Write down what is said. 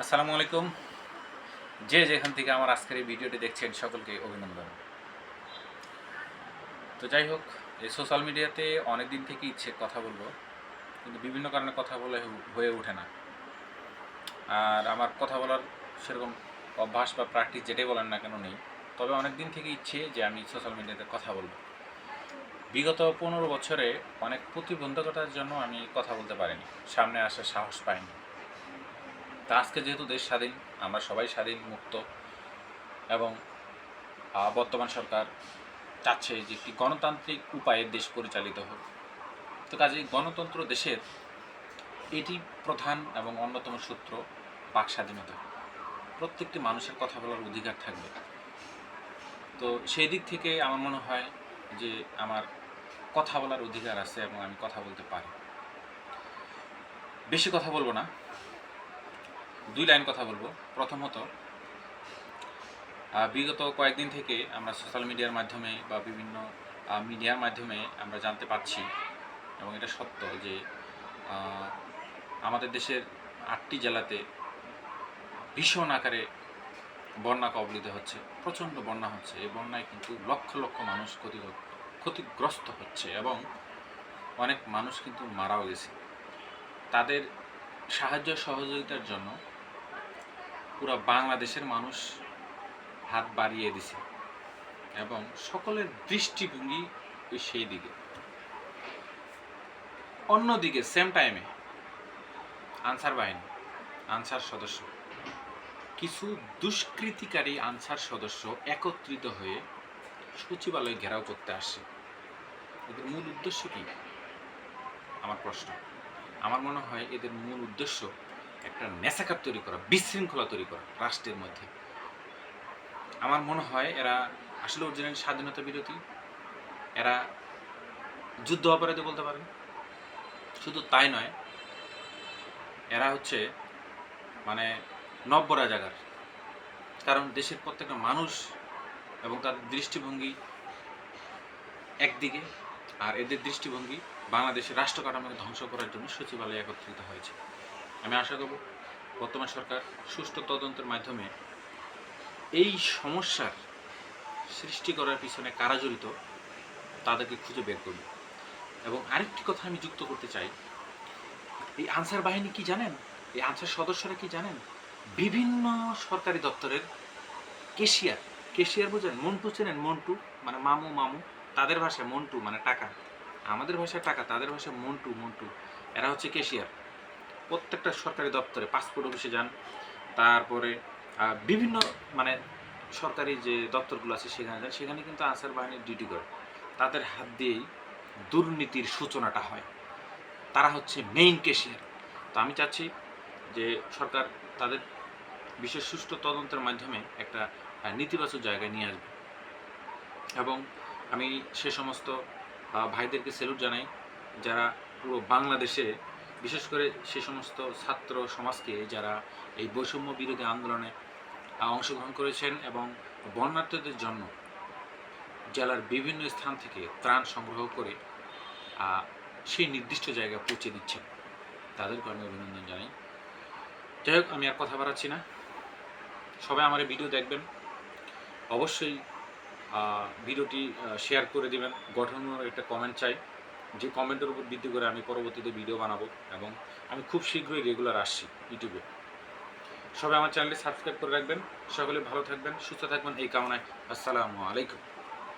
আসসালামু আলাইকুম। যে যেখান থেকে আমার আজকের এই ভিডিওটি দেখছেন সকলকে অভিনন্দন। তো যাই হোক, এই সোশ্যাল মিডিয়াতে অনেক দিন থেকে ইচ্ছে কথা বলবো, কিন্তু বিভিন্ন কারণে কথা বলে হয়ে ওঠে না। আর আমার কথা বলার সেরকম অভ্যাস বা প্র্যাকটিস যেটাই বলেন না কেন নেই। তবে অনেক দিন থেকে ইচ্ছে যে আমি সোশ্যাল মিডিয়াতে কথা বলবো। বিগত 15 বছরে অনেক প্রতিবন্ধকতার জন্য আমি কথা বলতে পারিনি, সামনে আসার সাহস পাইনি। তা আজকে যেহেতু দেশ স্বাধীন, আমরা সবাই স্বাধীন, মুক্ত, এবং বর্তমান সরকার চাচ্ছে যে একটি গণতান্ত্রিক উপায়ে দেশ পরিচালিত হোক। তো কাজেই গণতন্ত্র দেশের এটি প্রধান এবং অন্যতম সূত্র বাক স্বাধীনতা। প্রত্যেকটি মানুষের কথা বলার অধিকার থাকবে। তো সেই দিক থেকে আমার মনে হয় যে আমার কথা বলার অধিকার আছে এবং আমি কথা বলতে পারি। বেশি কথা বলবো না, 2 লাইন কথা বলবো। প্রথমত, বিগত কয়েকদিন থেকে আমরা সোশ্যাল মিডিয়ার মাধ্যমে বা বিভিন্ন মিডিয়ার মাধ্যমে আমরা জানতে পারছি, এবং এটা সত্য যে আমাদের দেশের 8টি জেলাতে ভীষণ আকারে বন্যা কবলিত হচ্ছে, প্রচণ্ড বন্যা হচ্ছে। এই বন্যায় কিন্তু লক্ষ লক্ষ মানুষ ক্ষতিগ্রস্ত হচ্ছে এবং অনেক মানুষ কিন্তু মারাও গেছে। তাদের সাহায্য সহযোগিতার জন্য পুরো বাংলাদেশের মানুষ হাত বাড়িয়ে দিছে এবং সকলের দৃষ্টিভঙ্গি সেই দিকে। অন্যদিকে সেম টাইমে আনসার বাহিনী, আনসার সদস্য, কিছু দুষ্কৃতিকারী আনসার সদস্য একত্রিত হয়ে সচিবালয় ঘেরাও করতে আসছে। এদের মূল উদ্দেশ্য কি? আমার প্রশ্ন। আমার মনে হয় এদের মূল উদ্দেশ্য একটা নেশাকার তৈরি করা, বিশৃঙ্খলা তৈরি করা রাষ্ট্রের মধ্যে। আমার মনে হয় এরা আসলে অরিজিনাল স্বাধীনতা বিরোধী, এরা যুদ্ধ অপরাধী বলতে পারেন। শুধু তাই নয়, এরা হচ্ছে মানে নব্য রাজাকার। কারণ দেশের প্রত্যেকটা মানুষ এবং তাদের দৃষ্টিভঙ্গি একদিকে, আর এদের দৃষ্টিভঙ্গি বাংলাদেশের রাষ্ট্র কাঠামোকে ধ্বংস করার জন্য সচিবালয়ে একত্রিত হয়েছে। আমি আশা করব বর্তমান সরকার সুষ্ঠু তদন্তের মাধ্যমে এই সমস্যার সৃষ্টি করার পিছনে কারা জড়িত তাদেরকে খুঁজে বের করবে। এবং আরেকটি কথা আমি যুক্ত করতে চাই, এই আনসার বাহিনী কি জানেন, এই আনসার সদস্যরা কি জানেন, বিভিন্ন সরকারি দপ্তরের কেশিয়ার বোঝেন, মন্টু চেনেন? মন্টু মানে মামু, তাদের ভাষায় মন্টু মানে টাকা, আমাদের ভাষায় টাকা, তাদের ভাষায় মন্টু। এরা হচ্ছে কেশিয়ার। প্রত্যেকটা সরকারি দপ্তরে, পাসপোর্ট অফিসে যান, তারপরে বিভিন্ন মানে সরকারি যে দপ্তরগুলো আছে সেখানে যান, সেখানে কিন্তু আনসার বাহিনীর ডিউটি করে। তাদের হাত দিয়েই দুর্নীতির সূচনাটা হয়। তারা হচ্ছে মেইন কেশিয়ার। তো আমি চাচ্ছি যে সরকার তাদের বিশেষ সুষ্ঠু তদন্তের মাধ্যমে একটা নেতিবাচক জায়গায় নিয়ে আসবে। এবং আমি সে সমস্ত ভাইদেরকে স্যালুট জানাই যারা পুরো বাংলাদেশে, বিশেষ করে সে সমস্ত ছাত্র সমাজকে যারা এই বৈষম্য বিরোধী আন্দোলনে অংশগ্রহণ করেছেন এবং বন্যার্থদের জন্য জেলার বিভিন্ন স্থান থেকে ত্রাণ সংগ্রহ করে সেই নির্দিষ্ট জায়গায় পৌঁছে দিচ্ছেন। তাদেরকে আমি অভিনন্দন জানাই। যাই হোক, আমি আর কথা বাড়াচ্ছি না। সবাই আমার এই ভিডিও দেখবেন, অবশ্যই ভিডিওটি শেয়ার করে দেবেন। গঠনমূলক একটা কমেন্ট চাই, যে কমেন্টের উপর ভিত্তি করে আমি পরবর্তীতে ভিডিও বানাবো, এবং আমি খুব শীঘ্রই রেগুলার আসছি ইউটিউবে। সবাই আমার চ্যানেলটি সাবস্ক্রাইব করে রাখবেন। সকলে ভালো থাকবেন, সুস্থ থাকবেন এই কামনায়। আসসালামু আলাইকুম।